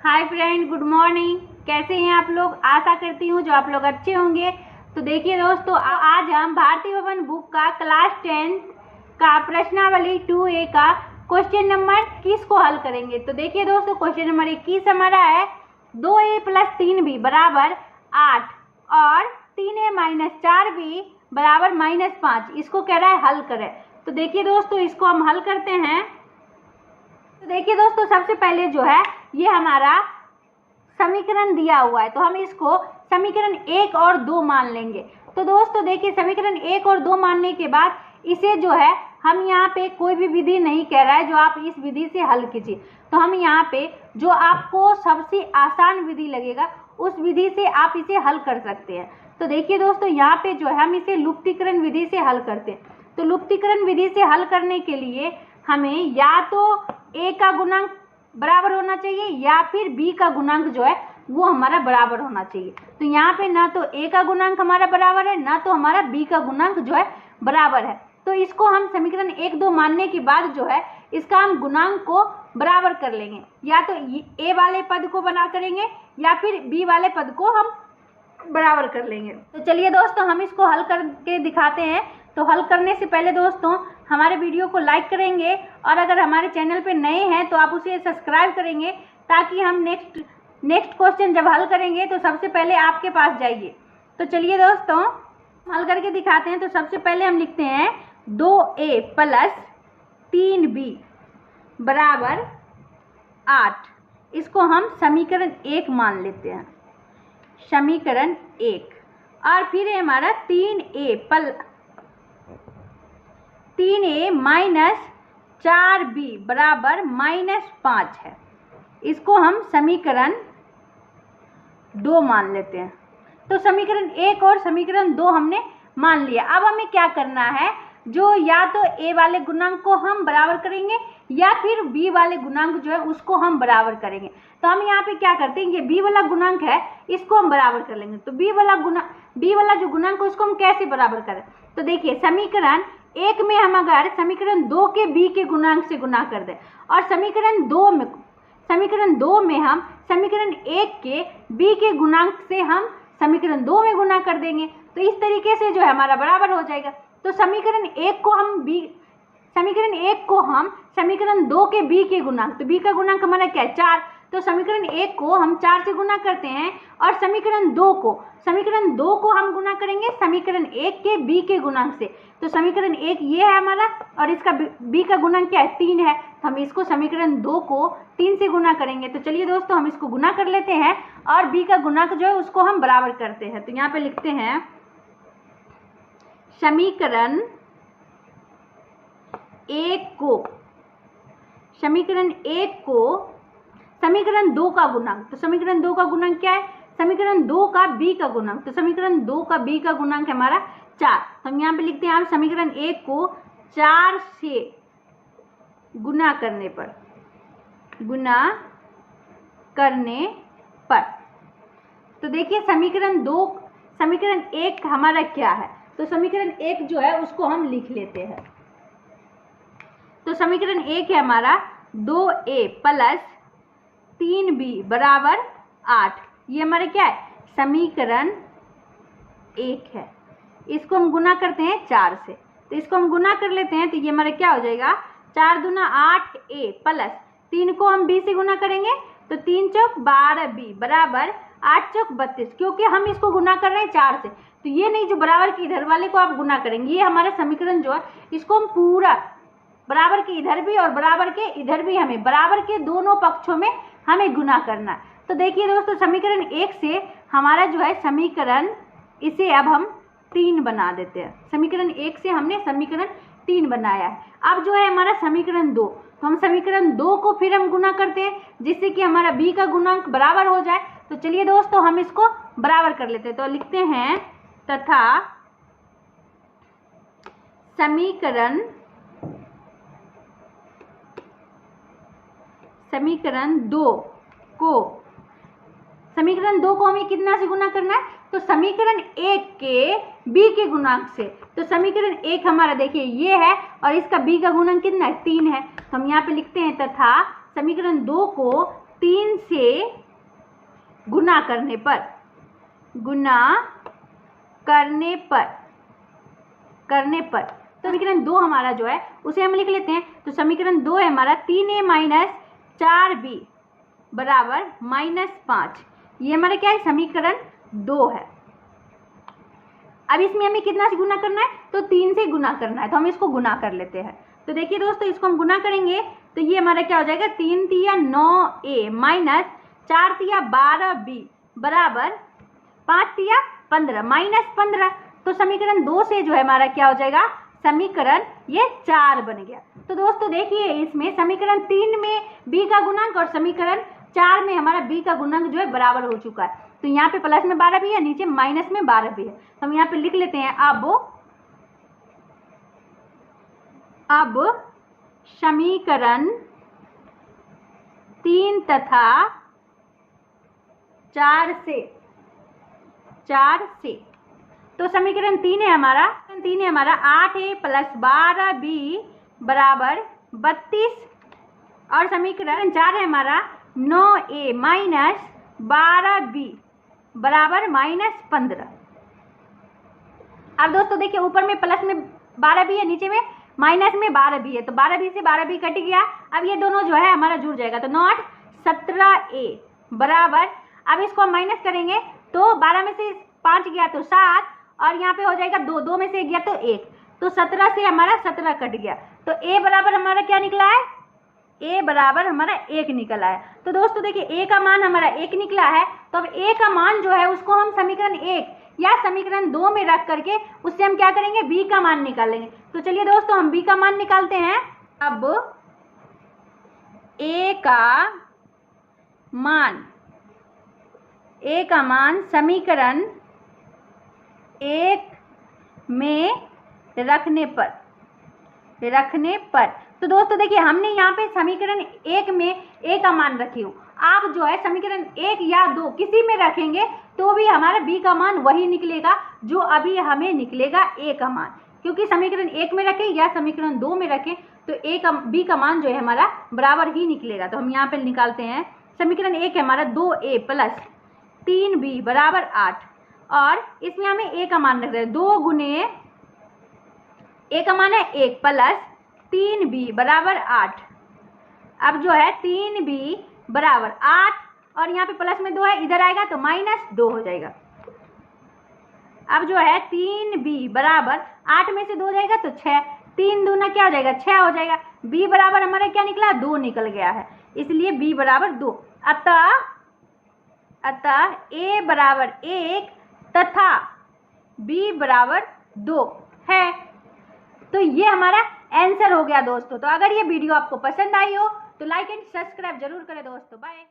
Hi friend, good morning. कैसे हैं आप लोग? आशा करती हूँ जो आप लोग अच्छे होंगे। तो देखिए दोस्तों, आज हम भारती भवन बुक का क्लास 10 का प्रश्नावली 2A का क्वेश्चन नंबर 21 को हल करेंगे। तो देखिए दोस्तों, क्वेश्चन नंबर 21 हमारा है 2A + 3B बराबर 8 और 3A - 4B बराबर -5। इसको कह रहा है हल करें। तो देखिए दोस्तों, इसको हम हल करते हैं। तो देखिए दोस्तों, सबसे पहले जो है ये हमारा समीकरण दिया हुआ है, तो हम इसको समीकरण 1 और 2 मान लेंगे। तो दोस्तों देखिए, समीकरण 1 और 2 मानने के बाद इसे जो है हम यहाँ पे कोई भी विधि नहीं कह रहा है जो आप इस विधि से हल कीजिए। तो हम यहाँ पे जो आपको सबसे आसान विधि लगेगा उस विधि से आप इसे हल कर सकते हैं। तो देखिए दोस्तों, यहाँ पे जो है हम इसे लुप्तीकरण विधि से हल करते हैं। तो लुप्तीकरण विधि से हल करने के लिए हमें या तो a का गुणांक बराबर होना चाहिए या फिर b का गुणांक जो है वो हमारा बराबर होना चाहिए। तो यहाँ पे ना तो a का गुणांक हमारा बराबर है, ना तो हमारा b का गुणांक जो है बराबर है। तो इसको हम समीकरण 1, 2 मानने के बाद जो है इसका हम गुणांक को बराबर कर लेंगे। या तो a वाले पद को बना करेंगे या फिर b वाले पद को हम बराबर कर लेंगे। तो चलिए दोस्तों, हम इसको हल करके दिखाते हैं। तो हल करने से पहले दोस्तों हमारे वीडियो को लाइक करेंगे और अगर हमारे चैनल पे नए हैं तो आप उसे सब्सक्राइब करेंगे ताकि हम नेक्स्ट क्वेश्चन जब हल करेंगे तो सबसे पहले आपके पास जाइए। तो चलिए दोस्तों, हल करके दिखाते हैं। तो सबसे पहले हम लिखते हैं 2A + 3B बराबर 8। इसको हम समीकरण 1 मान लेते हैं, समीकरण 1। और फिर है हमारा 3A - 4B बराबर -5 है। इसको हम समीकरण 2 मान लेते हैं। तो समीकरण 1 और समीकरण 2 हमने मान लिया। अब हमें क्या करना है, जो या तो a वाले गुणांक को हम बराबर करेंगे या फिर b वाले गुणांक जो है उसको हम बराबर करेंगे। तो हम यहाँ पे क्या करते हैं, ये b वाला गुणांक है इसको हम बराबर कर लेंगे। तो b वाला जो गुणांक है उसको हम कैसे बराबर करें? तो देखिए, समीकरण 1 में हम अगर समीकरण 2 के b के गुणांक से गुणा कर दें और समीकरण 2 में हम समीकरण 1 के b के गुणांक से हम समीकरण 2 में गुणा कर देंगे। तो इस तरीके से जो है हमारा बराबर हो जाएगा। तो समीकरण 1 को हम समीकरण 2 के b के गुणांक, तो b का गुणांक हमारा क्या है 4। तो समीकरण 1 को हम 4 से गुणा करते हैं और समीकरण 2 को हम गुणा करेंगे समीकरण 1 के b के गुणांक से। तो समीकरण 1 ये है हमारा और इसका b का गुणांक क्या है 3 है। तो हम इसको समीकरण 2 को 3 से गुणा करेंगे। तो चलिए दोस्तों, हम इसको गुणा कर लेते हैं और b का गुणांक जो है उसको हम बराबर करते हैं। तो यहाँ पे लिखते हैं समीकरण 1 को समीकरण 2 का गुणांक, तो समीकरण 2 का गुणांक क्या है, समीकरण 2 का b का गुणांक। तो समीकरण 2 का b का गुणांक है हमारा 4। तो हम यहाँ पे लिखते हैं आप समीकरण 1 को 4 से गुणा करने पर तो देखिए समीकरण 1 हमारा क्या है, तो समीकरण 1 जो है उसको हम लिख लेते हैं। तो समीकरण 1 है हमारा 2A + 3B बराबर 8। ये हमारे क्या है, समीकरण 1 है। इसको हम गुना करते हैं 4 से। तो इसको हम गुना कर लेते हैं। तो ये हमारा क्या हो जाएगा 4 दूना 8A + 3 को हम b से गुना करेंगे तो 3 चौक 12B बराबर 8 चौक 32। क्योंकि हम इसको गुना कर रहे हैं 4 से, तो ये नहीं जो बराबर के इधर वाले को आप गुना करेंगे। ये हमारा समीकरण जो है इसको हम पूरा बराबर के इधर भी और बराबर के इधर भी हमें बराबर के दोनों पक्षों में हमें गुना करना है। तो देखिए दोस्तों, समीकरण 1 से हमारा जो है समीकरण, इसे अब हम 3 बना देते हैं। समीकरण 1 से हमने समीकरण 3 बनाया है। अब जो है हमारा समीकरण 2, तो हम समीकरण 2 को फिर हम गुना करते हैं जिससे कि हमारा b का गुणांक बराबर हो जाए। तो चलिए दोस्तों, हम इसको बराबर कर लेते हैं। तो लिखते हैं तथा समीकरण 2 को हमें कितना से गुना करना है, तो समीकरण 1 के b के गुणांक से। तो समीकरण 1 हमारा देखिए ये है और इसका b का गुणांक कितना है 3 है। तो हम यहाँ पे लिखते हैं तथा समीकरण 2 को 3 से गुना करने पर, गुना करने पर तो समीकरण 2 हमारा जो है उसे हम लिख लेते हैं। तो समीकरण 2 है हमारा 3a माइनस 4b बराबर -5। ये हमारा क्या है, समीकरण 2 है। अब इसमें हमें कितना से गुना करना है, तो 3 से गुना करना है, तो हम इसको गुना कर लेते हैं। तो देखिए दोस्तों, इसको हम गुना करेंगे तो ये हमारा क्या हो जाएगा, 3 तिया 9a माइनस 4 तिया 12b बराबर 5 तिया 15 -15। तो समीकरण 2 से जो है हमारा क्या हो जाएगा, समीकरण ये 4 बन गया। तो दोस्तों देखिए, इसमें समीकरण 3 में b का गुणांक और समीकरण 4 में हमारा b का गुणांक जो है बराबर हो चुका है। तो यहाँ पे प्लस में 12 भी है, नीचे माइनस में 12 भी है। तो हम यहाँ पे लिख लेते हैं, अब समीकरण 3 तथा 4 से तो समीकरण 3 है हमारा 8a प्लस 12b बराबर 32 और समीकरण 4 है हमारा 9a माइनस 12b बराबर -15। अब दोस्तों देखिए, ऊपर में प्लस में 12 भी है, नीचे में माइनस में 12 भी है, तो 12 से 12 कट गया। अब ये दोनों जो है हमारा जुड़ जाएगा, तो 9 8 17a बराबर, अब इसको हम माइनस करेंगे तो 12 में से 5 गया तो 7 और यहाँ पे हो जाएगा 2 में से गया तो 1, तो 17 से हमारा 17 कट गया। तो a बराबर हमारा क्या निकला है, a बराबर हमारा 1 निकला है। तो दोस्तों देखिए, a का मान हमारा 1 निकला है, तो अब a का मान जो है उसको हम समीकरण 1 या समीकरण 2 में रख करके उससे हम क्या करेंगे, b का मान निकालेंगे। तो चलिए दोस्तों, हम b का मान निकालते हैं। अब a का मान समीकरण 1 में रखने पर तो दोस्तों देखिए, हमने यहाँ पे समीकरण 1 में a का मान रखी हूँ। आप जो है समीकरण 1 या 2 किसी में रखेंगे तो भी हमारा b का मान वही निकलेगा जो अभी हमें निकलेगा a का मान, क्योंकि समीकरण 1 में रखें या समीकरण 2 में रखें तो b का मान जो है हमारा बराबर ही निकलेगा। तो हम यहाँ पे निकालते हैं, समीकरण 1 है हमारा 2a प्लस 3b बराबर 8 और इसमें हमें a का मान रख रहे हैं, 2 गुने a का मान है 1 प्लस 3b बराबर 8। अब जो है 3b बराबर 8 और यहाँ पे प्लस में 2 है, इधर आएगा तो -2 हो जाएगा। अब जो है 3b बराबर 8 में से 2 जाएगा तो 6, 3 दूना क्या हो जाएगा, 6 हो जाएगा। b बराबर हमारा क्या निकला, 2 निकल गया है, इसलिए b बराबर 2। अतः a बराबर 1 तथा b बराबर 2 है। तो ये हमारा आंसर हो गया दोस्तों। तो अगर ये वीडियो आपको पसंद आई हो तो लाइक एंड सब्सक्राइब जरूर करें दोस्तों। बाय।